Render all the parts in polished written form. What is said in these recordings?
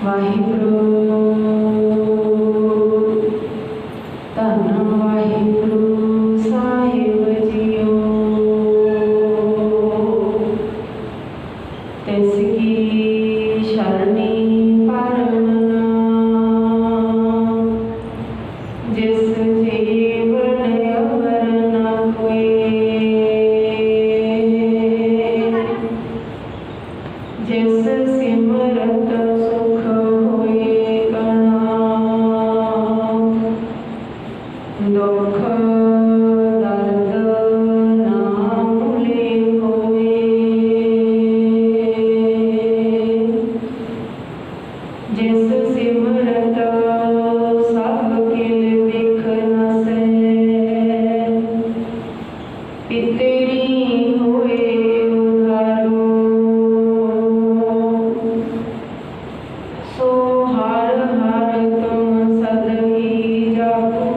वाहिगुरु धन वाहिगुरु साहिब जियो। तिसकी शरणी परमना जिस जीवन अवर न कोई। जिस सिमरत सुख होए गणा दुख दर्द ना भूले होए। जिस सिमरत सब किल बिख नसै पितरी होए उधारो। सो हर हर तुम सदहि जाको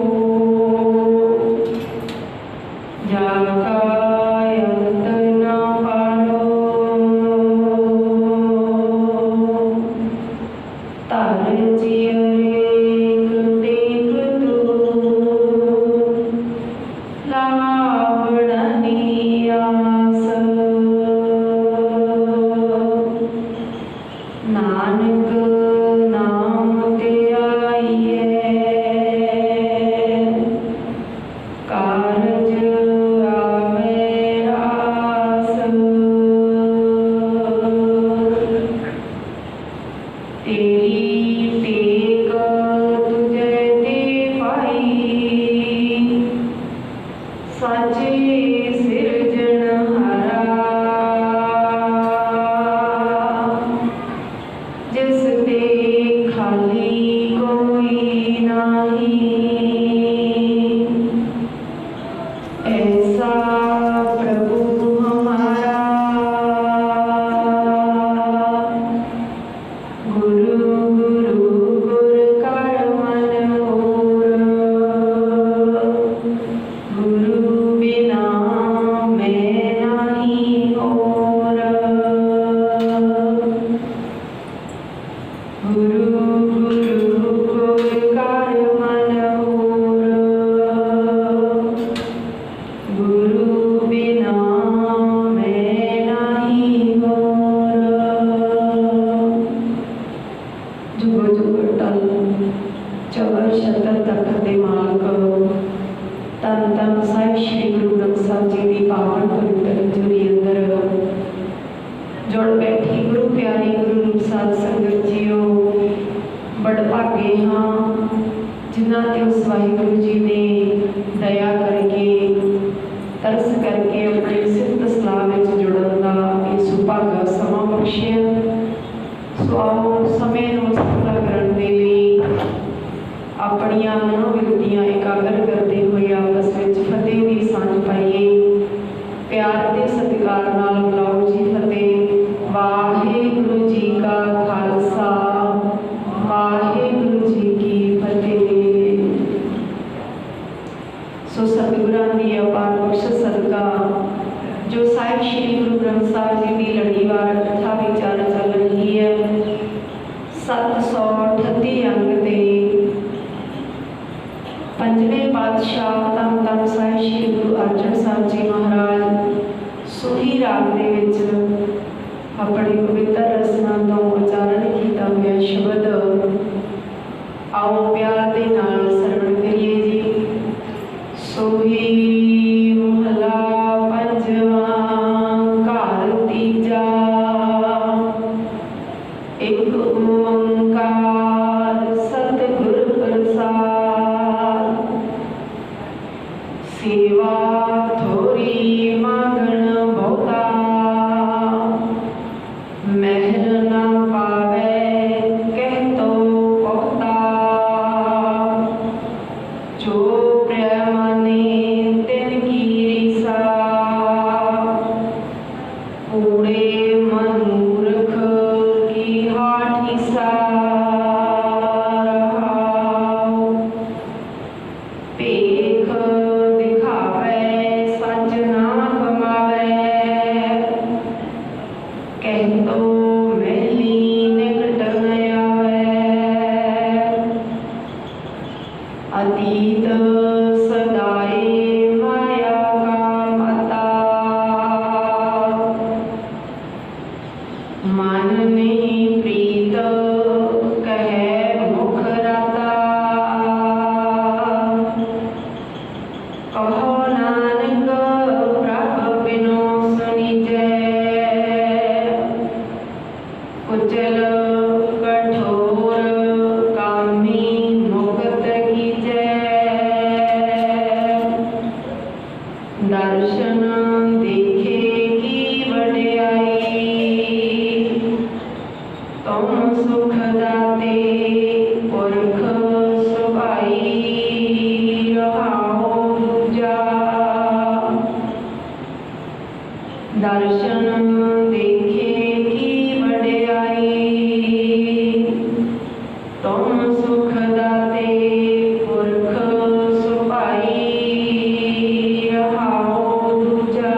जाका अंत न पालो। तर जियरे कृतेक तू लावणनी आस। नानक नाम ते आइए कारज आवे रास। तेरी टेक तुझे दे पाई साचे सिरजनहारा। जिस ते खाली कोई नाही ऐसा प्रभु हमारा। गुरु गुरु गुर कर मन मोर गुरु बिना मैं नाही और। गुरु गुरु गुर कर मन मोर गुरु बिना मैं नाही और। जुगो जुगो टल चौर शतर तखत दे मालक तन तन साहिब श्री गुरु ग्रंथ साहिब जी की पावन पवित्र हजूरी अंदर जुड़ बैठी गुरु प्यारी गुरु रूप साध संगत जीओ। बड़ भागे हाँ जिन्हां ते उस वाहिगुरु जी ने दया करके तरस करके अपने सिफत सलाह में जुड़न का ये सुभागा समा बख्शिया। सो आओ समय नूं सफल करन दे लई अपनियां मनोविरतियां एकागर करते हुए आपस में फतेह की सांझ पाइए। प्यार के सत्कार नाल बुलाओ जी फतेह। वाहिगुरु जी का खालसा वाहिगुरु जी की फतेह। सो सतगुरां दी अपार बख्शिश सदका जो साहिब श्री गुरु ग्रंथ साहिब जी की लड़ीवार कथा विचार चल रही है 738 अंग ते पंजवें पातशाह धन धन साहिब श्री गुरु अर्जन साहिब जी महाराज सोही राग दे विच अपनी पवित्र रसना तो उचारण किया हुआ शब्द आओ प्यार के नाल सरवण करिए जी। सोही महला पंजवा घर तीजा एक ओंकार सतगुर प्रसाद। सेवा थोरी मांगण बहुता महर ना पावे कह तो बहुता। जो प्रेमाने तिन की रिसा कूड़े मनूरख की हाठी सा। पेख दिखावे सच ना कमावे कह तो महली निकट न आवे। कठोर कामी मुक्त कीजै। दर्शन देखे की वड्याई तुम सुख दाते पुरख सुभाई रहाओ दूजा। दर्शन देखे की वड्याई तुम सुख दाते पुरख सुभाई रहाओ दूजा।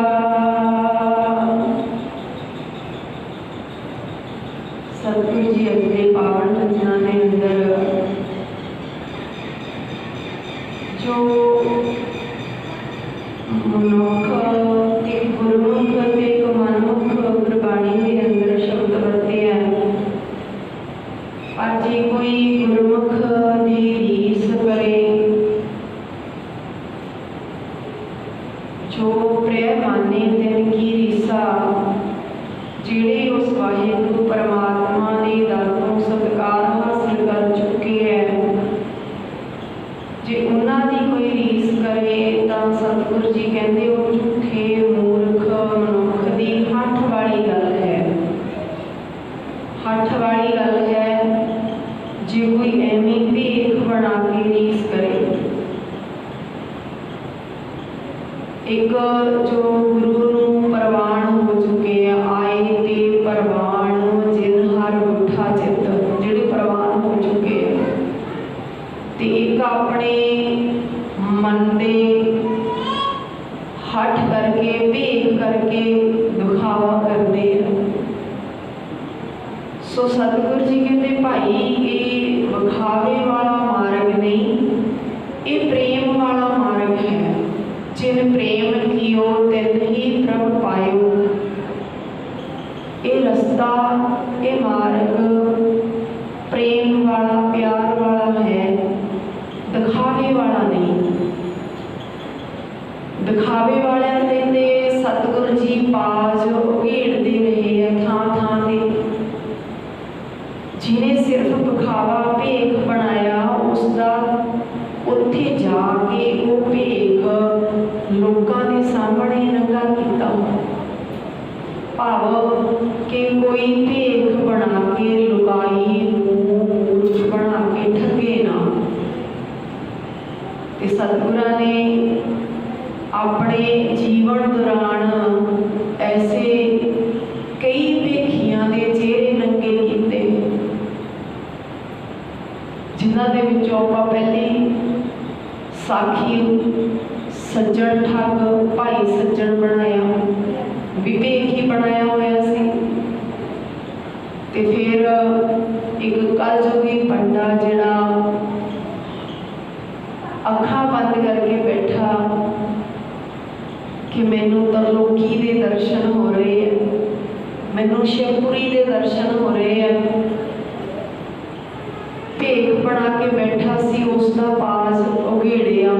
सतगुरु जी अपने पावन वचना के अंदर जो मनुख ते गुरमुख ते मनमुख गुरबाणी के अंदर शब्द वरते हैं। पर जे कोई गुरमुख दी रीस करे, जो प्रिय माने दिन की रीसा, जिहड़े उस वाहिगुरु परमात्मा दे दर तों सत्कार हासिल कर चुके हैं, जे उन्हां दी कोई रीस करे तां सतगुरु जी कहंदे वो झूठे मूर्ख मनुख दी हठ वाली गल है। हठ वाली गल है जे कोई एवें भेख बना के रीस करे। एक जो गुरु नूं परवान हो चुके हैं, आए ते परवान जिन हर उठा चित, जिहड़े परवान हो चुके हैं, ते एक अपने मन दे हठ करके भेख करके दिखावा करते हैं। सो सतगुरु जी कहते भाई ये विखावे वाला मार्ग नहीं, ये प्रेम वाला मार्ग है। जिन प्रेम कियो तिन ही प्रभ पायो। ये रस्ता ये मार्ग प्रेम वाला प्यार वाला है, दिखावे वाला नहीं। दिखावे वाले ते सतगुरु जी पाज उघेड़ते रहे हैं थां थां ते। जिन्हें सिर्फ दिखावा भेख बनाया उसका उत्थे जाके वो भेख लोगों के सामने नंगा किया। भाव कि कोई भेख बना के लुगाई मूर्ख बना के ठगे ना। ते सतगुरां ने अपने जीवन दौरान ऐसे कई भेखियां दे चेहरे नंगे किते, जिन्हां दे विचों आपां पहली साखी सज्जन ठग भाई सज्जन बनाया, विवेक ही बनाया होया सी। ते फिर एक कलयुगी पंडा जिहड़ा अखां बंद करके बैठा कि मैनू तरलोकी दे दर्शन हो रहे हैं, मैनू शिवपुरी दे दर्शन हो रहे हैं। भेख बना के बैठा सी, उसका पास उघेड़िया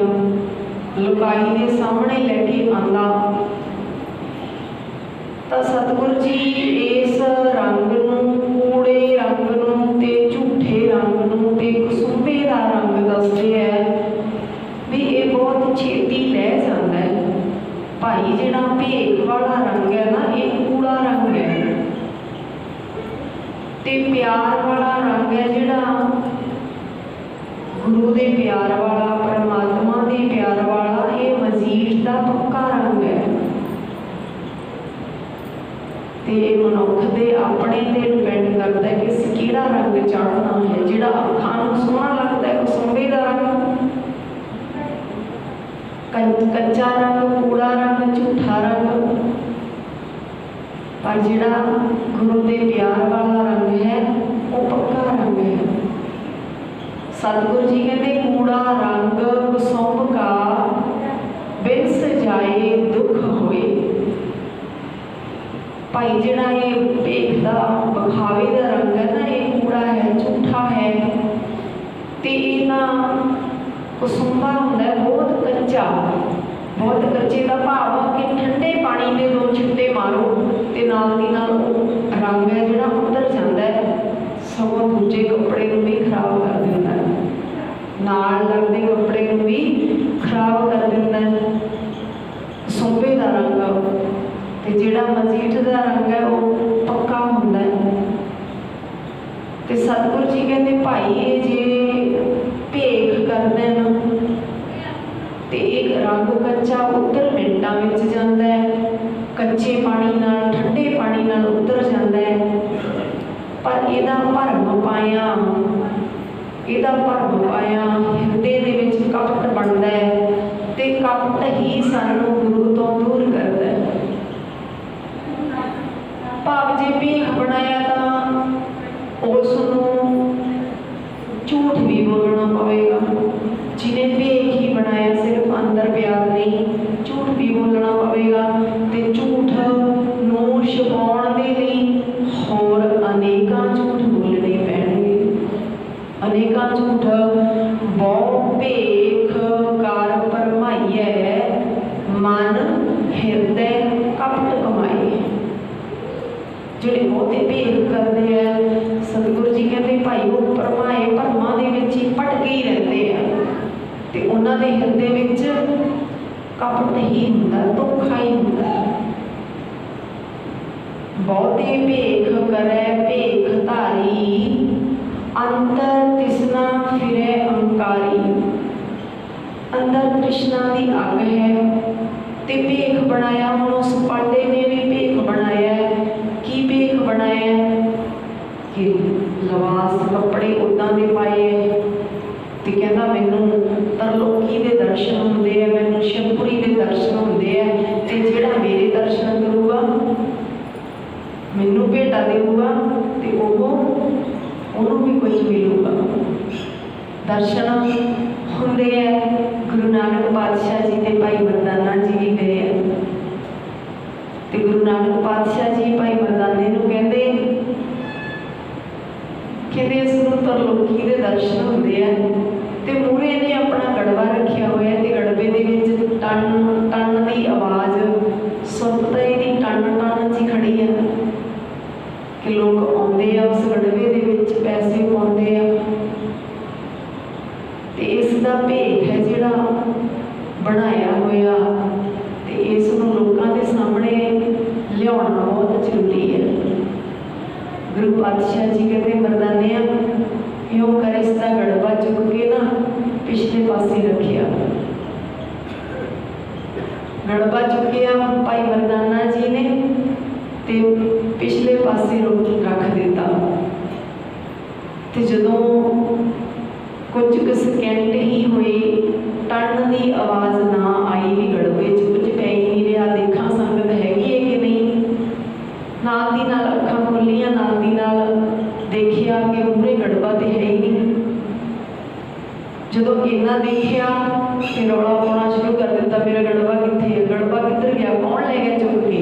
लुकाई के सामने लेके आंदा। तो सतगुरु जी इस रंग नूं, कूड़े रंग नूं ते झूठे रंग नूं ते कसुंबे दा रंग दसदे है भी ये बहुत छेती लह जाता है। भाई जिहड़ा भेख वाला रंग है ना, ये कूड़ा रंग है। ते प्यार वाला रंग है जिहड़ा गुरु दे प्यार वाला, परमात्मा दे प्यार वाला, ये मजीद दा पक्का रंग है। ते मनुख दे अपने ते डिपेंड करता है कि किहड़ा रंग चढ़ना है। जिहड़ा अखां नूं सोहना लगता है कसुंबे दा रंग, कच्चा रंग, कूड़ा रंग, झूठा रंग। पर जिहड़ा गुरु दे प्यार वाला रंग है वो पक्का रंग है। सतगुरु जी कहते कूड़ा रंग कसुंब का बिन सजाए दुख होए। भाई जिहड़ा ये भेख दा बखावे दा रंग है ना, ये कूड़ा है, झूठा है। ते इन्हां कसुंबा हुंदा है बहुत कच्चा, बहुत कच्चे का भाव कि ठंडे पानी के दो छिट्टे मारो तो नाल दी नाल रंग है जिहड़ा उतर जाता है। नाल लगते कपड़े को भी खराब कर देता है। सोबे का रंग तो जिहड़ा मजीठ का रंग है वो पक्का होंदा है। तो सतगुरु जी कहते भाई ये जे भेख करते हैं तो एक रंग कच्चा उतर मिनटा में जाता है, कच्चे पानी नाल ठंडे पानी नाल उतर जाता है। पर इहदा भरम पाया हिरदे दे विच कपट बनता है ते कपट ही सानू गुरु तो दूर करता है। भाव जे भेख बनाया तो उसनूं झूठ भी बोलना पवेगा। जिन्हें भेख ही बनाया सिर्फ अंदर प्यार नहीं, झूठ भी बोलना पवेगा। तो झूठ नूं छुपाउण दे लई होर अनेकां झूठ बोलने पैणगे। अनेकां झूठ बहु भेख कार भरमाइए, मन हिरदे कपट कमाए। जिहड़े बहुते भेख करते हैं सतगुरु जी कहते भाई वो भरमाए भरमां दे विच ही भटके ही रहते हैं। तो उन्हां दे हिरदे विच कपट ही हुंदा, धोखा ही हुंदा। बहुते भेख करे भेख धारी, अंतर तृष्णा फिरे अंकारी। अंदर तृष्णा की अग है ते भेख बनाया। हुण उस पांडे ने भी भेख बनाया है। की भेख बनाया कि लिबास कपड़े उदां दे पाए ते कहंदा मैनूं तरलोकी दे दर्शन हुंदे है, मैनूं शिवपुरी दे दर्शन हुंदे है। ते जिहड़ा मेरे दर्शन करूगा मैनूं भेटा देऊगा ते ओनूं भी कुछ मिलूगा। दर्शन हुंदे है। गुरु नानक पातशाह जी ते भाई मरदाना जी भी गए हैं। ते गुरु नानक पातशाह जी भाई मरदाने नूं कहंदे इसनूं तरलोकी दे दर्शन हुंदे हैं। ते मूहरे ने अपना गड़वा रखिया होया ते गड़बे दे विच टन टन दी आवाज़ सुरता इहदी टन टन जी खड़ी है कि लोग आउंदे आ उस गड़बे दे विच पैसे पाउंदे आ। ते इस दा भेख है जिहड़ा बनाया होया ते इस नूं लोकां दे सामने लियाउणा बहुत जरूरी है। गुरु पातशाह जी कहते मरदानिया यूं कर इसका गड़बा चुक के ना पिछले पासे रखिया। गड़बा चुकिया भाई मरदाना जी ने ते पिछले पासे रख दिता। ते जदों कुछ सैकेंड ही हुए टन की आवाज़ ना आई भी गड़बे च कुछ पै ही नहीं रहा। देखा संगत हैगी है कि नहीं। नाल दी नाल अखां खोलियां, नाल दी नाल देखिया कि मूहरे गड़बा तो है ही नहीं। जदों इन्ना देखिया कि रौला पाउणा शुरू कर दिता मेरा गड़बा कित्थे है, गड़बा किधर गया, कौन ले गया चुक के।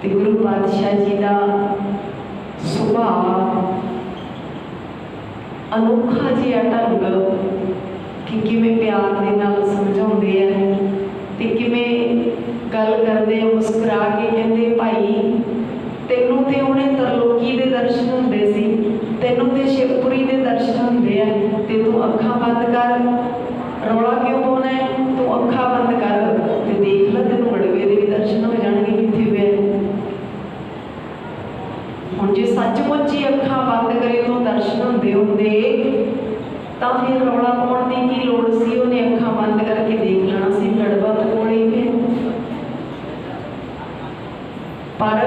ते गुरु पातशाह जी का सुभाव अनोखा जिहा ढंग कि किवें प्यार दे नाल समझाउंदे आ ते किवें गल करदे मुस्कुरा के कहंदे भाई तैनूं ते हुणे तरलोकी दे दर्शन हुंदे सी, तैनूं ते शिवपुरी दे दर्शन हुंदे आ ते तूं अखां बंद कर। रौला क्यों पाउणा है? तूं अखां बंद कर ते देख लै तैनूं गड़बे दे भी दर्शन हो जाणगे कित्थे होए। हुण जे सचमुच ही अखां बंद करे तो दर्शन हुंदे तां फिर रौला पाउण दी की लोड़ सी। उहने अखां बंद करके देख लेना सी, गड़बा तो कोल ही है। पर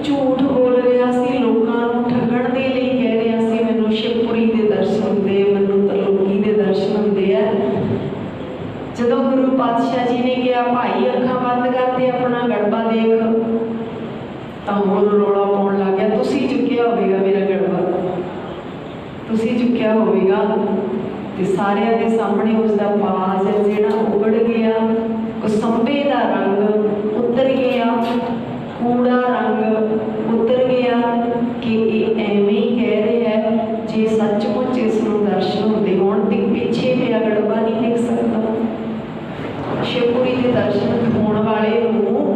झूठ बोल रहा सी, लोकां नूं ठगण दे लई कह रहा सी मैनूं शिवपुरी दे दर्शन हुंदे, मैनूं तरलोकी दे दर्शन हुंदे आ। जदों गुरु पातशाह जी ने कहा भाई अखां बंद करते अपना गड़बा देख, तां होर रौला पाउण लग गया तुसीं चुक्या होवेगा मेरा गड़बा, तुसीं चुक्या होवेगा। ते सारिਆਂ ਦੇ सामने उसका बाज जिहड़ा उगड़ गया, कसंबे का रंग उतर गया, कूड़ा रंग उतर गया कि एवें ही कह रहे हैं जे सचमुच इसनूं दर्शन होंदे होण ते पिछे मेरा गड़बा नहीं दिख सकता। शिवपुरी के दर्शन होने वाले नूं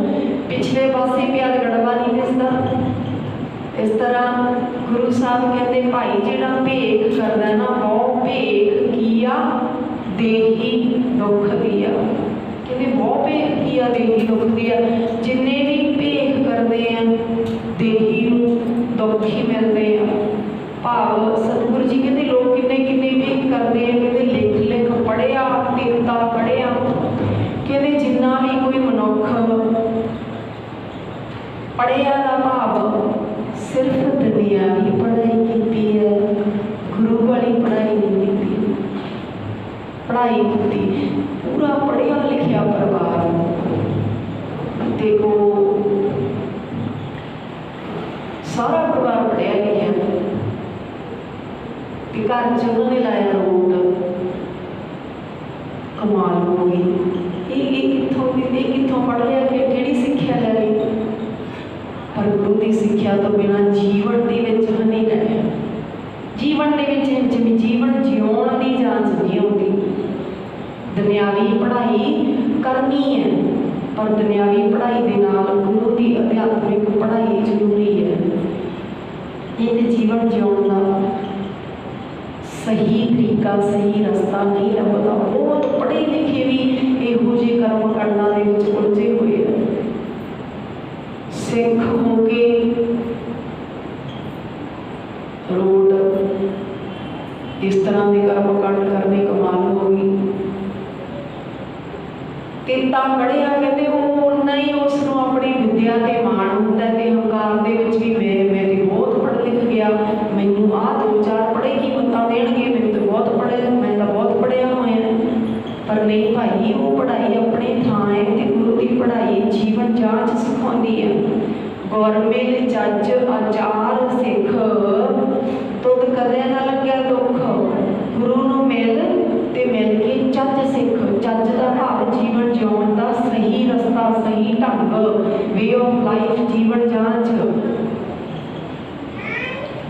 पिछले पासे प्यार गड़बा नहीं दिसदा। इस तरह गुरु साहब कहते भाई जिहड़ा भेख करदा ना बहुत भेख किया देही दुख दिया। कहते बहुत भेख किया देही दुख दिया। जिन्ने भी भेख करते हैं देही दुख ही मिलते हैं। भाव सतगुरु जी कहते लोग किन्ने किन्ने भेख करते हैं। कहते लिख लिख पढ़िया देवता पढ़िया। कहते जिन्ना भी कोई मनुख पढ़िया का भाव सिर्फ दुनियावी पढ़ाई की है, गुरु वाली पढ़ाई नहीं की। पढ़ाई की पूरा पढ़िया लिखिया परिवार देखो, सारा परिवार पढ़िया लिखिया, घर च उन्होंने लाया रोट, कमाल हो गई। ये कितों पढ़ लिया कि केड़ी सिक्ख्या ले ली। पर गुरु की सिक्ख्या तो बिना जीवन के नहीं रहे। जीवन के जीवन जिउण की जांच नहीं होती। दुनियावी पढ़ाई करनी है पर दुनियावी पढ़ाई के नाल गुरु की अध्यात्मिक पढ़ाई जरूरी है। ये तो जीवन जिउण का सही तरीका सही रास्ता नहीं लभदा। बहुत पढ़े लिखे भी इहो जे कर्म कांडां दे विच उलझे हुए हैं। सिख हो के रोड इस तरह के कर्म कांड करने कमाल हो गई। किता पढ़िया कहते वो नहीं उसनों अपनी विद्या ते माण हुंदा ते हंकार दे विच भी मैं तो बहुत पढ़ लिख गया, मैनू आ दो चार पढ़े की मत्ता देणगे, मैं तो बहुत पढ़े, मैं तो बहुत पढ़िया होया। पर नहीं भाई, वो पढ़ाई अपने थां है ते गुरु की पढ़ाई जीवन जांच सिखाउंदी है। गौरमेल जज आचार सिख तुद कदे ना लग्या दुख, गुरु नूं मिल ते मिल के जज सिख। जज का भाव जीवन जिउण का सही रस्ता सही ढंग वे ऑफ लाइफ जीवन जांच।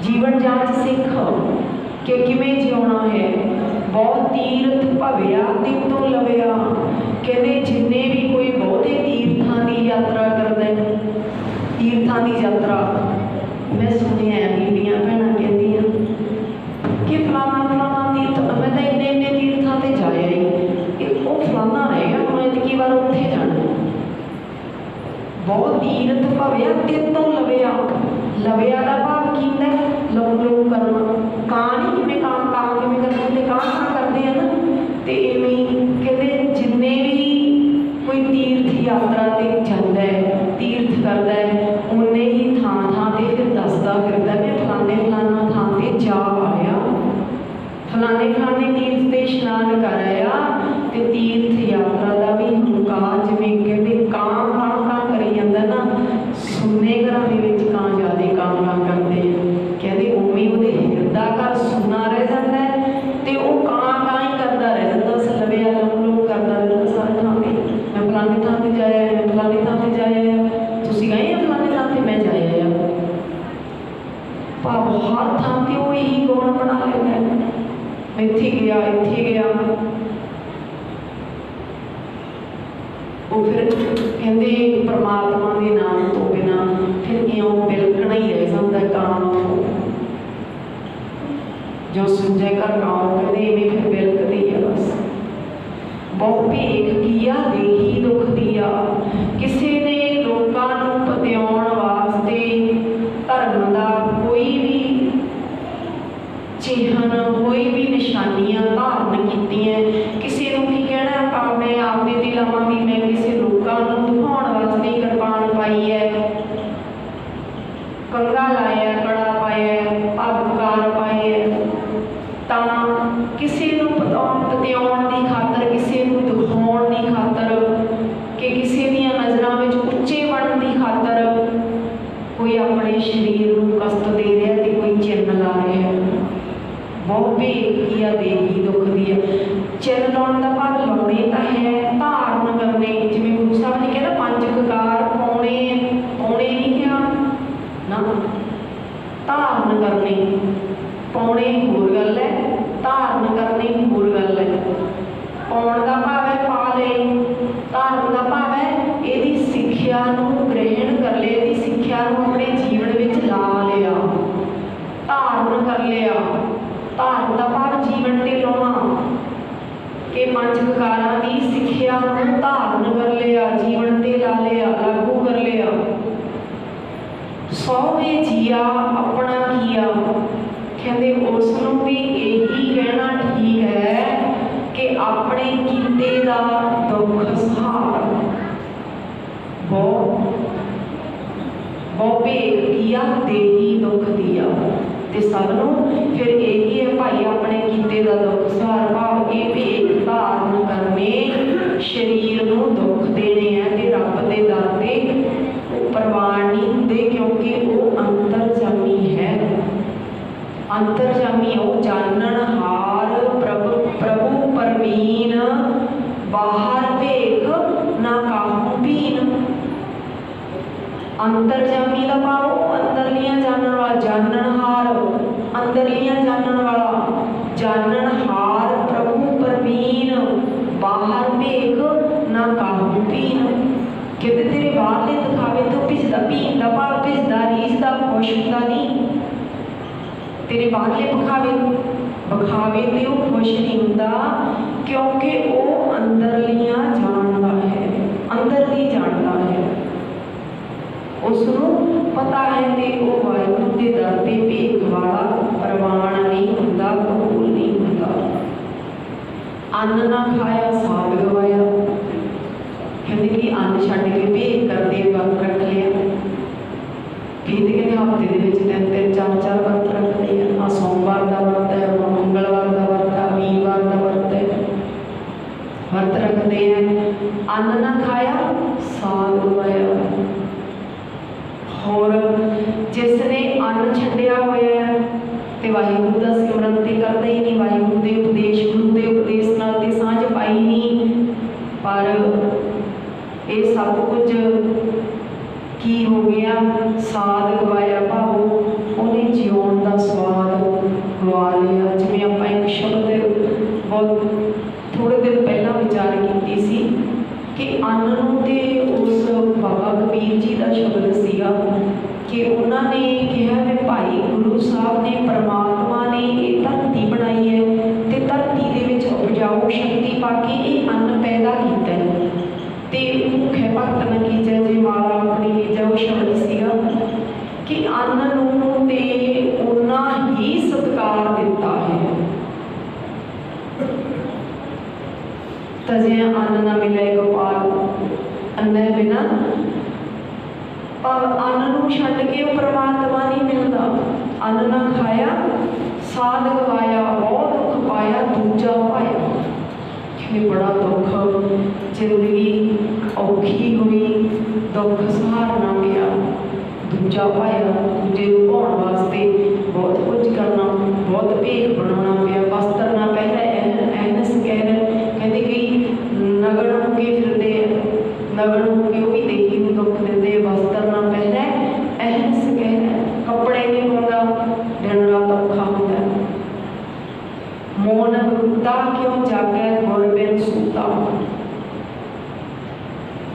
जीवन जांच सिख कि किवें जिउणा है। बहुत तीर्थ भविया तिन तो लविया। कहते जिन्ने भी कोई बहुते तीर्थां की यात्रा करता है, तीर्थां की यात्रा मैं सुनिया बीबियां भैणां कहदियां कि फलाना फलाना तीर्थ मैं तो इन्ने इन्ने तीर्थां ते जाया ही वो फलाना रह गया, मैं इतनी बार उत्थे जाना। बहुत तीर्थ भविया तिन तो लविया। लविया का भाव की होंदा लव लोग करना। कां नहीं किवें कां किवें करते कां करते हैं ना। तो इवें कहते जिन्ने भी कोई तीर्थ यात्रा ते जाता है तीर्थ करता है उन्ने ही थां थां ते फिर दसदा फिरदा मैं फलाने फलाना थां ते जा आया, फलाने फलाने तीर्थ ते इशनान कर आया। ते तीर्थ यात्रा का भी हंकार जिवें कहते कां कां करी जांदा ना, सुन्ने घरां दे विच कां ज़्यादा कां करते हैं। कहते उवें उहदे हिरदा घर सुन्ना रह जाता है ते वो कां ही करता रह जाता। उस लविया लोग करता रहता सारे थां ते मैं फलाने थां ते जाया, मैं फलाने थां ते जाया, तुसीं गए हो फलाने थां ते मैं जाया। भाव हर थां ते वो यही गौण बना लेता है, इत्थे गया इत्थे गया। वो फिर कहते परमात्मा के नाम तो बिना फिर क्यों बिलकना ही रह जाता है कां तो जो सुझे कर कां कहते इवें फिर बिलकती है बस। बहुत भेख किया देही दुख दिया। किसी ने लोगों नूं पतिआउण वास्ते धर्म का कोई भी चिन्ह कोई भी निशानियां धारण कीतियां। किसी को की कहना काम मैं आपने ते लावां भी मैं किसी लोगों को दिखाउण वास्ते कृपान पाई है, कंगा लाया कड़ा पाया पगकार पाए तां किसी को पतिआउण की खातर किसी को दिखाउण की खातर कि किसी दी नज़रां विच उच्चे बनने की खातर कोई अपने शरीर को कष्ट दे रहा है तो कोई चिन्ह ला रहा है। बहुत भेख किया देही दुख दिया। चिन्ह लाने का भाव लाने तो है धारण करने जिवें गुरु साहब ने कहा पंज ककार पाने पाने नहीं क्या ना, धारण करने पाने होर गल है धारण करने होर गल है। पाउण का भाव है पा ले, धारण का भाव है यदि सिक्ख्या नूं ग्रहण कर लिया, यदि सिक्ख्या नूं अपने जीवन में ला लिया। धारण कर लिया। धारण का भाव जीवन ते लाउणा कि पंज विकारां दी सिੱਖਿਆ ਨੂੰ धारण कर लिया, जीवन ते ला लिया, लागू कर लिया। 100वें जिया अपना किया, कहते उसनों भी यही कहना ठीक है कि अपने कीते दा दुख सहार। बहु भेद किया देही दुख दिया। ते सबनों फिर यही है भाई अपने कीते दा दुख सहार, भाव ये भेद धारण करने शरीर नूं दुख देने हैं ते रब दे दर ते प्रवान नहीं होंदे, क्योंकि वो अंतरजामी है। अंतरजामी वो जाननहार प्रभु परवीन, बाहर भेख ना काहू भीन। अंतरजामी का भाव अंदरलियां जानन वाला, जाननहार अंदरलियां जानन वाला, जाननहार प्रभु परवीन, बाहर भेख ना काहू भीन। कहते तेरे बाहरले दिखावे तो भिजदा, भीन का भाव भिजदा, रीझदा, खुश होंदा नहीं। तेरे बाहरले बखावे ते वो खुश नहीं होंदा, क्योंकि वो अंदरलियां जानदा है, अंदर दी जानदा है। उसनों पता है कि वो वाहिगुरू के दर ते भेख वाला प्रवान नहीं होंदा, कबूल नहीं होंदा। अन्न ना खाया साध गवाया, कहते कि अन्न छड्ड के भेख करते वरत रख लिया। फिर कहते हफ्ते के तीन तीन चार चार वरत रखते हैं। आ सोमवार का वरत है, मंगलवार का वरत है, वीरवार का वरत है, वरत रखते हैं। अन्न ना खाया साध गवाया। और जिसने अन्न छड्डिया होया ते वाहिगुरू का सिमरन ते करता ही नहीं, वाहिगुरू के उपदेश गुरु के उपदेश नाल ते सांझ पाई नहीं। पर ये सब कुछ की हो गया, साध गवाया, भाव उन्हें जिउण का स्वाद गवा लिया। जिवें आपां एक शब्द बहुत थोड़े दिन पहला विचार की सी कि अन्न नूं ते उस बाबा कबीर जी का शब्द सीगा कि उन्होंने कहा कि भाई गुरु साहब ने, परमात्मा ने ये धरती बनाई है ते धरती दे विच उपजाऊ शक्ति पाके ये अन्न पैदा किया है ते भुखे भगत न कीजे जे माला अपनी लीजे। वो शब्द सीगा कि अन्न नूं ते उन्ना ही सत्कार दिता है। तजे अन्न न मिले गोपाल, अन्न बिना अन्न नूं छड्ड के परमात्मा नहीं मिलता। अन्न ना खाया साध गवाया, बहुत दुख पाया दूजा पाया। कि बड़ा दुख, जिंदगी औखी हुई, दुख सहारना पिया, दूजा पाया। दूजे नूं पाउण वास्ते बहुत कुछ करना, बहुत भेख बनाना पिया। वस्त्र ना पहले एहनस कहते कि नगण हो के फिरदे, नगण हो के वो भी देही नूं दुख दिंदे। वस्त्र ना पहले एहनस कहना, कपड़े नहीं पाउंदा, दिन रात औखा हुंदा। मौन गुरता क्यों जागे गुर बिन सूता।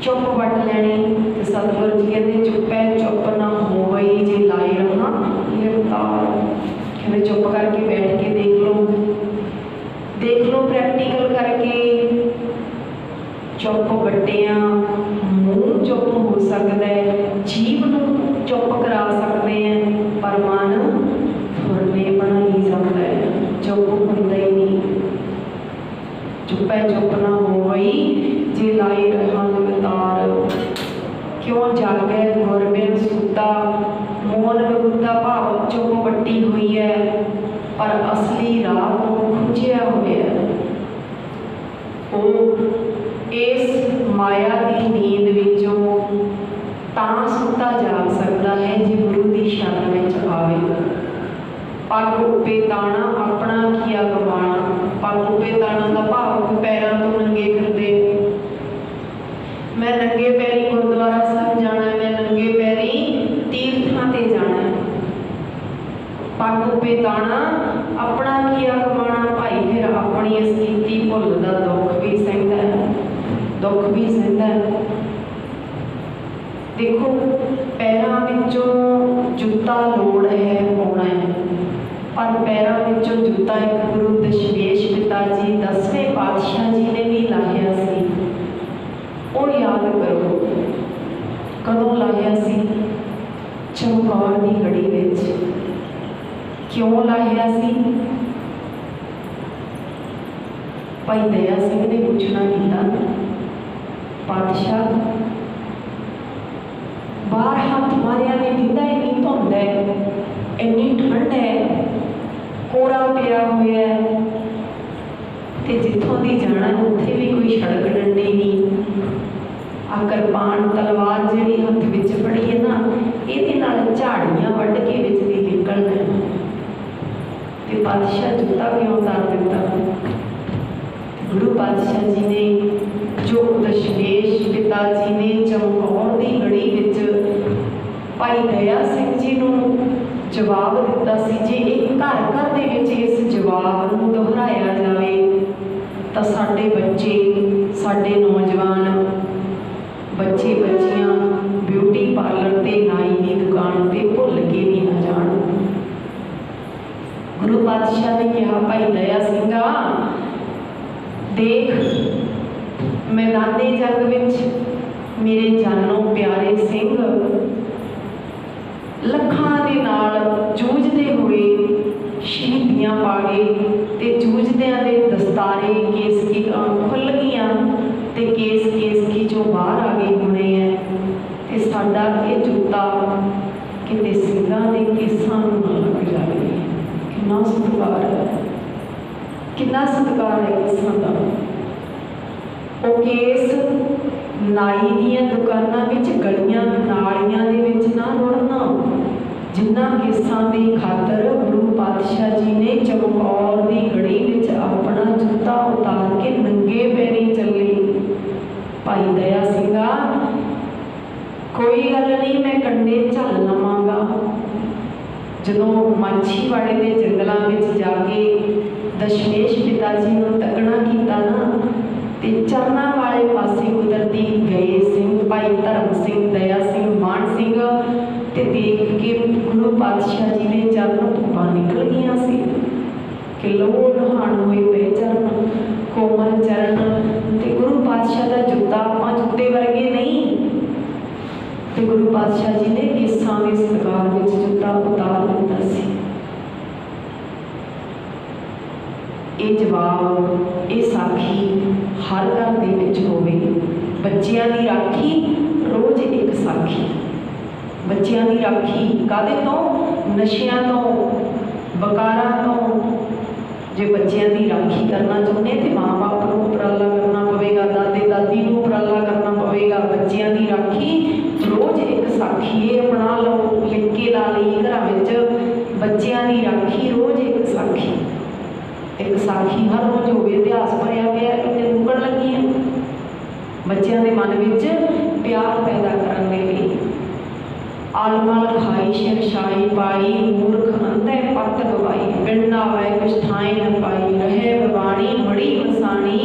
चुप वट लैनी ते सतगुर जी कहते चुप है चुप ना होवई जे लाई रहा निरतार। कहते चुप करके बैठ के देख लो प्रैक्टिकल करके। चुप बट्टिया मूँह चुप हो सकता है, जीव नूं चुप करा सकते हैं, पर मन फुरने बनाई जाता है, चुप होंदा ही नहीं। चुप है चुप ना होवई जे लाई रहा निरतार। क्यों जागे गुर बिन सूता। मौन बगुता भाव चुप बट्टी हुई है, पर असली राह तो खुंझिया होया। इस माया की नींद विचों तां सुता जाग सकता है जे गुरु की शरण में आवे। पग उपे ताना अपना किया गवाना। पग उपे ताना का भाव पैरों तो नंगे फिरदे। मैं नंगे पैरी गुरुद्वारा साहब जाना है, मैं नंगे पैरी तीर्थां ते जाना है। पग उपे ताना अपना किया गवाना। भाई फिर अपनी स्थिति भुलदा, दुख भी सहंदा है, दुख भी सहंदा है। देखो पैरों विचों जुत्ता लोड़ है पाउणा है, पैरों विचों जूता एक गुरु दशमेश पिता जी 10वें पातशाह जी ने भी लाया सी। वो याद करो कदों लाया सी? चमकौर की घड़ी विच। क्यों लाया सी? भाई दया सिंह ने पूछना किया, पातशाह बाहर हाथ मारिया ने दिता इन्नी धुंध है, इन्नी ठंड है, कोरा पिया हुआ है, ते जिथों दी जाना उत्थे भी कोई सड़क डंडी नहीं। आ किरपान तलवार जिहड़ी हथ विच फड़ी है ना, इहदे नाल झाड़ियां वड्ढ के विच दी निकलना है। ते पातशाह जूता क्यों उतार दिता? गुरु पातशाह जी ने जो दशमेश पिता जी ने चमकौर की घड़ी विच भाई दया सिंह जी नूं जवाब दिता सी, जे एक घर घर दे विच इस जवाब नूं दोहराया जाए तो साडे बच्चे, साडे नौजवान बच्चे बच्चियां ब्यूटी पार्लर ते नाई की दुकान ते भुल के भी ना जाण। गुरु पातशाह ने कहा, भाई दया सिंघा देख, मैदाने जंग विच मेरे जानों प्यारे सिंह लखां दे नाल जूझदे हुए शहीदियां पा गए ते जूझदियां दे दस्तारे केसकी खुल गईयां ते केसकी जो बाहर आ गए होने हैं ते साडा ये जूता किते सिंघां दे केसां नूं ना लग जाए। कितना सत्कार है, कितना सत्कार है केसां दा। वो केस नाई दियां दुकानां विच गलियां नालियां दे विच ना रुड़ना, जिन्हां केसां दी खातर गुरु पातशाह जी ने चमकौर दी घड़ी विच अपना जूता उतार के नंगे पैरी चले। भाई दया सिंघा कोई गल नहीं, मैं कंडे झल लवांगा। जदों माछीवाड़े के जंगलों में जाके दशमेश पिता जी को तकना किया ना, ते चरना वाले पासे कुदरती गए सिंह भाई धर्म सिंह, दया सिंह, मान सिंह, ते देख के गुरु पातशाह जी ने चरण धुप्पा निकल गई सी कि लो नहाण हुए पे चरण, कोमल चरण। ते गुरु पातशाह का जूता आपां जूते वर्गे नहीं, ते गुरु पातशाह जी ने केसां दे सत्कार विच जूता उतार दिता सी। ये जवाब, ये साखी हर घर दे विच होवे। बच्चियां दी राखी रोज़ एक साखी। बच्चियां दी राखी काहदे तो? नशियां तो, बकारां तो। जे बच्चियां दी राखी करना चाहुंदे ते माँ बाप को उपराला करना पवेगा, दादे दादी को उपराला करना पवेगा। बच्चियां दी राखी रोज़ एक साखी ये अपना लो, लिख के ला लई घरां विच। बच्चियां दी राखी रोज़ एक साखी, एक साखी हर रोज़ होवे। इतिहास भरिया पिया किते मुकण लगी है। बच्चों के मन में प्यार पैदा करने के लिए आलमल खाई शरशाई पाई, मूर्ख अंधे पत गवाई, पिंडा वै कुछ ठाई न पाई, रहे बवाणी बड़ी बसानी,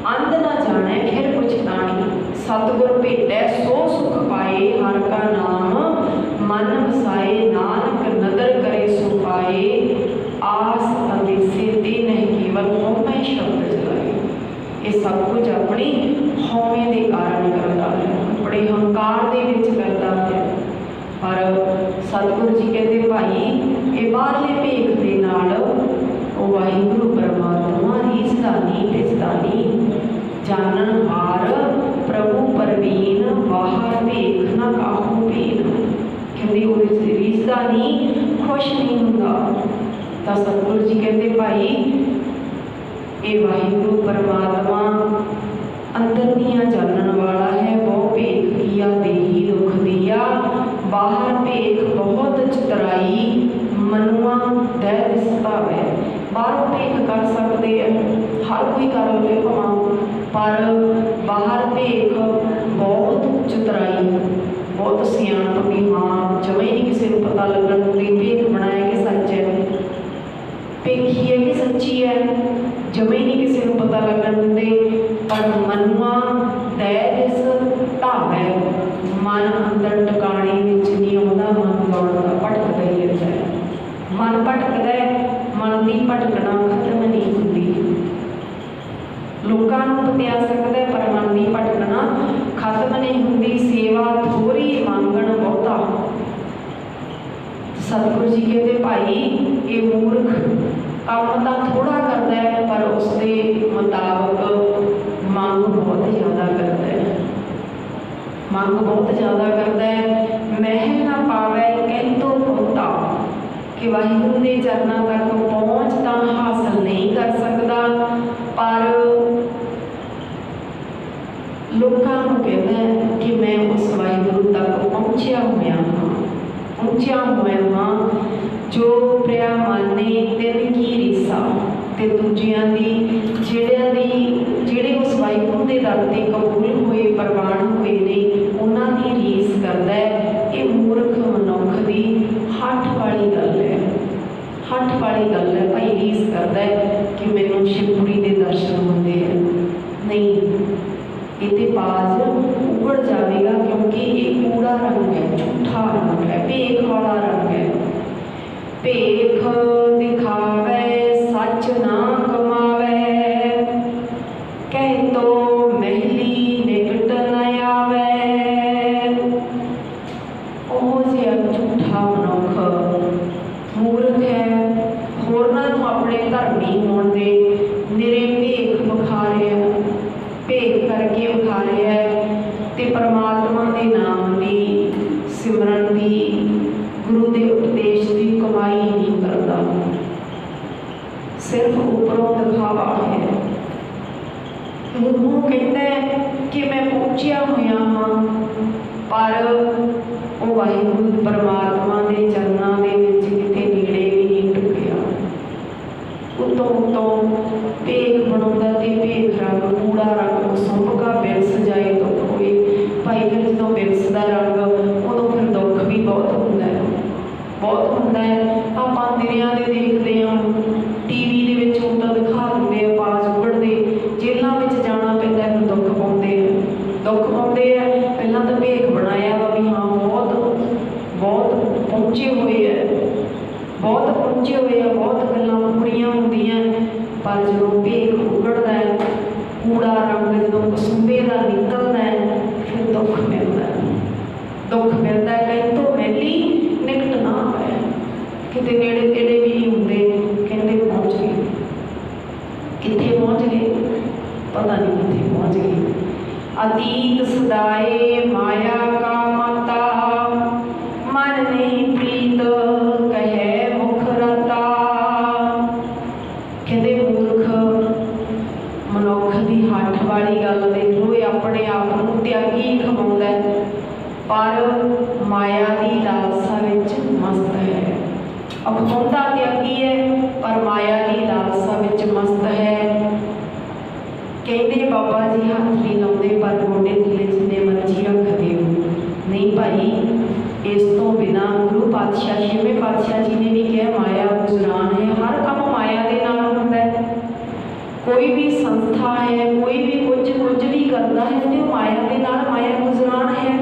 अंध न जाने फिर कुछ दानी, सतगुर भेटै सो सुख पाए, हर का नाम मन बसाए, नानक नदर करे सो पाए, आस अंदेसे ते नहीं केवल हौमे शब्द जलाए। ये सब कुछ अपनी हौमे के कारण करता है, अपने हंकार के विच करता है। पर सतगुरु जी कहते भाई ये बाहरले भेख के नाल वो वाहिगुरु परमात्मा रीझदा नहीं भिजदा नहीं, जानन हार प्रभु परवीन, बाहर भेख ना काहू भेन। कहते वो रीझदा नहीं, खुश नहीं होंदा। तो सतगुरु जी कहते भाई ये वाहिगुरु परमात्मा अंदर दिया जानन वाला है। बहु भेख किया देही दुख दिया, बाहर भेख बहुत चितराई, मनुआ दै दिसतावै। बाहरों भेख कर सकते हैं, हर कोई कर ले भावें, पर बाहर भेख बहुत चितराई, बहुत सियाणप भी। हाँ जमा ही नहीं किसी को पता लगन दिंदी भेख बनाया कि सच है, भेखी है कि सच्ची है, जमे ही नहीं किसी को पता लगन दिंदे। पर मनुआ दै दिस ढावै, मन अंदर टकाने विच नहीं आउंदा, मन दौड़दा भटकदा ही रहता है। मन भटकदा है पतिया सकता है पर मन नहीं भटकना खत्म नहीं होंगी। सेवा थोड़ी मंगण बहुता। सतगुरु जी कहते भाई ये मूर्ख काम तो थोड़ा करता है पर उसके मुताबिक मंग बहुत ज़्यादा करता है। मंग बहुत ज़्यादा करता है। महल ना पावे कह तो बहुता कि वाहिगुरू के चरणों तक पहुँच तो हासिल नहीं कर सकता पर लोगों को कहता है कि मैं उस वाहिगुरू तक पहुँचा हुआ हाँ, पहुँचा हुआ हाँ जो प्रिया माने तिन की रीसा ते दूजियां दी जिहड़े उस वाहिगुरू के दर ते कबूल हुए प्रवान हुए ने उन्हां दी रीस करदा है। ये मूर्ख मनुख दी हठ वाली गल है। हठ वाली गल है भाई रीस करदा है कि मैनूं शिवपुरी दे दर्शन होंदे हैं। नहीं इते बाज उगड़ जाएगा क्योंकि ये कूड़ा रंग है, झूठा रंग है, भेख वाला रंग है। भेख दिखावे सच ना कमावे कह तो महली निकट न आवे। ओह जिहा झूठा मनुख मूर्ख है। होरनां नूं अपने धर्मी होण दे निरे भेख विखा रहा, भेख करके विखा रहा है ते परमात्मा के नाम की सिमरन की गुरु के उपदेश की कमाई नहीं करता। सिर्फ उपरों दिखावा है। मूँहों कहता है कि मैं पहुँचा हुआ हाँ पर वो वाहिगुरू परमात्मा के चरणों के विच किते नेड़े भी नहीं टुकिया। उतों उतों भेख बनाउंदा ते भेख रंग कूड़ा रंग सुंभका बिरस जाए दुख होए। भाई फिर जो बिरसदा रंग उदों फिर दुख भी बहुत होंदा है, बहुत होंदा है। आपां दिरियां दे देखदे हां टीवी दे विच उल्टा दिखा दिंदे आ बाज उगड़दे जेलां विच जाना पैंदा फिर दुख पाउंदे आ। पहलां तां भेख बनाया वा भी हाँ बहुत पहुँचे हुए है, बहुत पहुँचे हुए हैं, बहुत गल्लां पूरियां होंदियां पर जो भेख उगड़दा है कूड़ा रंग जो कसुंबे का निकलदा है फिर दुख मिलता है। दुख मिलता है कहीं तो मैली निकट ना आए किते नेड़े तेड़े भी नहीं होंदे। कहते पहुँच गए, कित्थे पहुँच गए पता नहीं कित्थे पहुँच गए। अतीत सदाए माया का माता मन नहीं प्रीत कहे मुख रता। कहते मूर्ख मनुख की हठ वाली गल देख लो, ये अपने आप को त्यागी खवाउंदा है पर माया की लालसा विच मस्त है। अखवाउंदा त्यागी है पर माया की लालसा विच मस्त है। कहते बाबा जी हाथ नहीं लाउंदे पर गोडे थले जिन्ने मर्जी रख दिओ। नहीं भाई इस तो बिना गुरु पातशाह छेवें पातशाह जी ने भी कहा माया गुजरान है। हर काम माया के नाल हुंदा है। कोई भी संस्था है कोई भी कुछ भी करता है तो माया के नाल माया गुजरान है।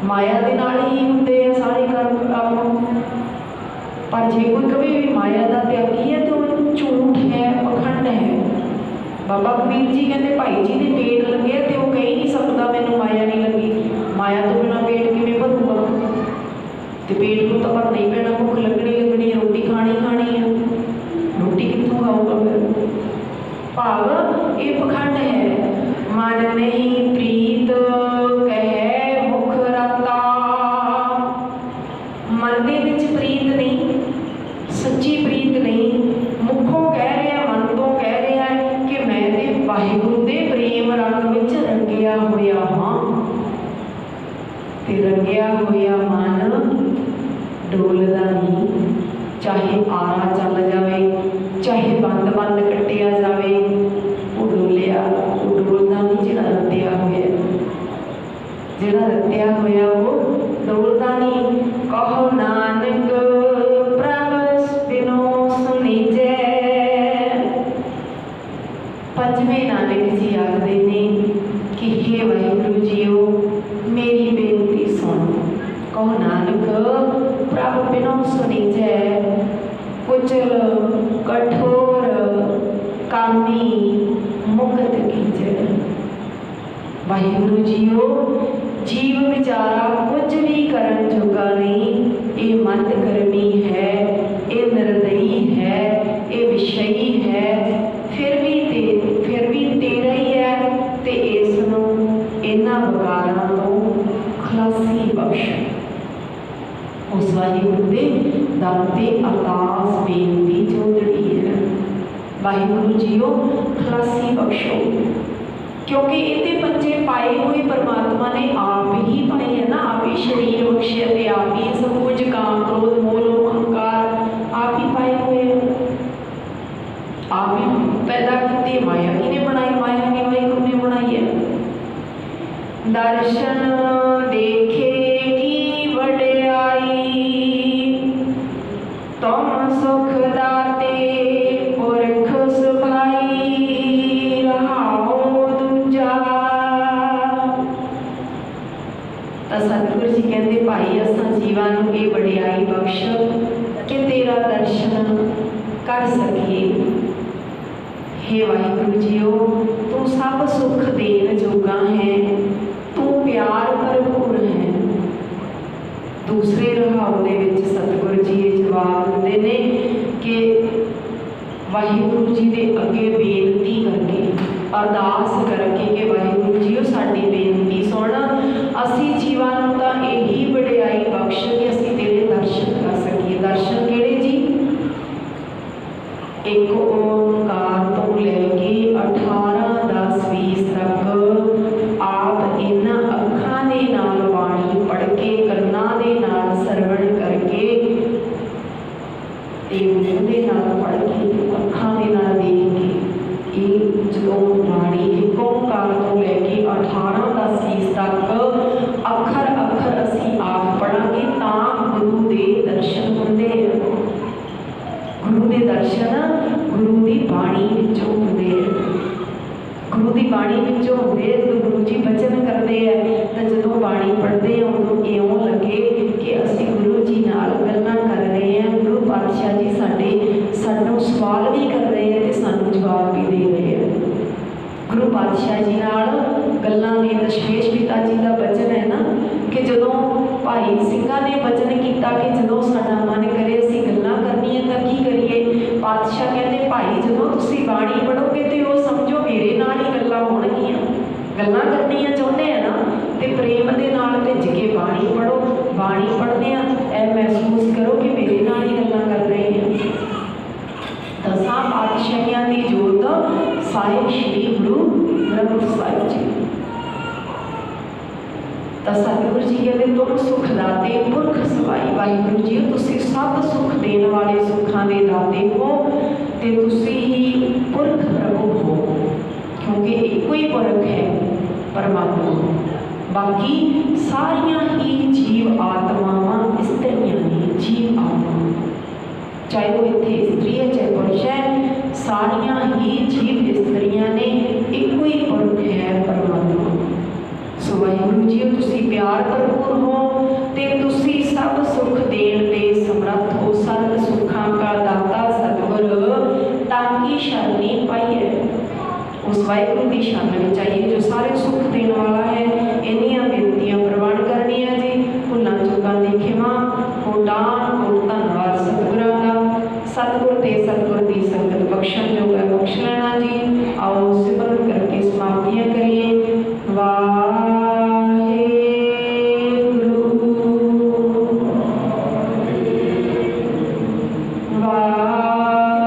माया के नाल ही होंदे हैं सारे कर्म। पर जे कोई कभी भी माया का त्यागी है तो झूठ है, पखंड है। बाबा कबीर जी कहते भाई जी ने पेट लगे तो वह कह नहीं सकता मैनू माया नहीं लगी। माया तो बिना पेट किवें भरूगा? तो पेट को तो भरना ही पैना, भुख लगनी रोटी खानी है, रोटी कितों खाऊगा फिर? भाव ये पखंड है। मन नहीं प्रीत कहे मुख रता। मन दे विच प्रीत नहीं, सच्ची प्रीत नहीं, मुखों कह रहा मन तो कह रहा है कि मैं तो वाहिगुरू दे प्रेम रंग विच रंगिया होया हाँ। ते रंगिया होया मन डोलदा नहीं, चाहे आरा चल जाए चाहे बंद कट्टिया जाए वो डोलदा नहीं। जिहड़ा रत्या होया वो डोलदा नहीं। कहो नानक प्रभ बिनो सुनीजे। पंजवें नानक जी आखदे ने कि हे वाहिगुरू जीओ मेरी बेनती सुन। कहो नानक प्रभ बिनो सुनीजे। कुचल कठोर वाहिगुरु जीओ जीव बेचारा कुछ भी करन जोगा नहीं, ये मंद कर्मी है, ये निर्दयी है, ये विषयी है, फिर भी तेरा ही है, ते इसनों इन्हां विकारां तो खलासी बख्श। उस वाहिगुरु दे दर ते अरदास बेनती जोड़नी है, वाहिगुरु जीओ खलासी बख्शो, क्योंकि इतने पंजे पाए हुए परमात्मा ने आप ही पाए है ना, आप ही शरीर बख्शे ते आप ही सब कुछ काम क्रोध मोह लोभ अहंकार आप ही पाए हुए हैं, आप ही पैदा किए। माया किने बनाई? माया की वाहिगुरु ने बनाई है। दर्शन देखे की वड्याई तुम सुख दाते पुरख सुभाई रहाओ दूजा। तो सतगुरु जी कहते भाई असां जीवां नूं ये वड्याई बख्श कि तेरा दर्शन कर सकीए। हे वाहिगुरु जीओ तू सब सुख देन जोगा है, तू प्यार भरपूर है। दूसरे रहाओ दे विच सतगुरु जी जवाब दिंदे ने कि वाहिगुरु जी दे अगे बेनती करके अरदास करके कि वाहिगुरु जीओ साडी बेनती सुन, असी जीवां नूं तां यही वड्याई बख्श कि असी तेरे दर्शन कर सकीए। दर्शन किहड़े जी? एक ओंकार तो लैके 18 10 20 तक आप इन्हां अखां दे नाल बाणी पढ़ के कन्नां दे नाल सरवण करके ते मूँह दे नाल पढ़ के अखां दे नाल देख के ये जदों बाणी एक ओंकार तो लैके 18 10 20 तक अखर अखर असी आप पढ़ांगे तां गुरु दे दर्शन हुंदे हैं। गुरु दे दर्शन गुरु दी बाणी विचों हुंदे हैं। गुरु दी बाणी विचों हुंदे जो गुरु जी बचन करते हैं तो जदों बाणी पढ़ते हैं उदों इउं लगे कि असी गुरु जी नाल गल्लां कर रहे हैं। गुरु पातशाह जी सानूं सवाल भी कर रहे हैं तो सानूं जवाब भी दे रहे हैं। गुरु पातशाह जी नाल गल्लां ने दशमेश पिता जी का बचन है ना कि जदों भाई सिंघां ने बचन किया कि जदों साडा मन करे असीं गल्लां करनियां तां की करिए। पातशाह कहते भाई जदों तुसीं बाणी पढ़ोगे तो वो समझो मेरे नाल ही गल्लां होणगियां। गल्लां करनियां चाहुंदे हैं ना तो प्रेम दे नाल भिज के बाणी पढ़ो। बाणी पढ़दिआं ऐ महसूस करो कि मेरे नाल ही गल्लां कर रहे हैं। दसां पातशाहियां दी जोत साहिब श्री गुरु ग्रंथ साहिब जी। तो सतगुरु जी कहते तुम सुख दाते पुरख सवाई। वाहिगुरु जी तुसी सब सुख देने वाले सुखां दे दाते हो ते तुसी ही पुरख प्रभु हो, क्योंकि एको ही पुरख है परमात्मा। बाकी सारियां ही जीव आत्मावां स्त्रियां ने, जीव आत्मा चाहे वो इत्थे स्त्री है चाहे पुरुष है, सारियां ही जीव स्त्रियां ने एको ही पुरख है परमात्मा। सो वाहिगुरु जी तुसी प्यार भरपूर हो ते तुसी सब सुख देन दे समर्थ हो। सर्व सुखां का दाता सतगुर ताकी शरणी पाई है। उस वाहिगुरु की शरण में चाहिए जो सारे सुख देने वाला है। इन्नियां बेनतियां प्रवान करनियां जी। भुलां चुकां दी खिमा कोटान कोट धन्नवाद सतगुरां दा। सतगुर ते सतगुर दी संगत बख्शण जो है बख्श लेना जी। आओ सिमरन करके समाप्तियां करिए। वाहिगुरु वाहिगुरु।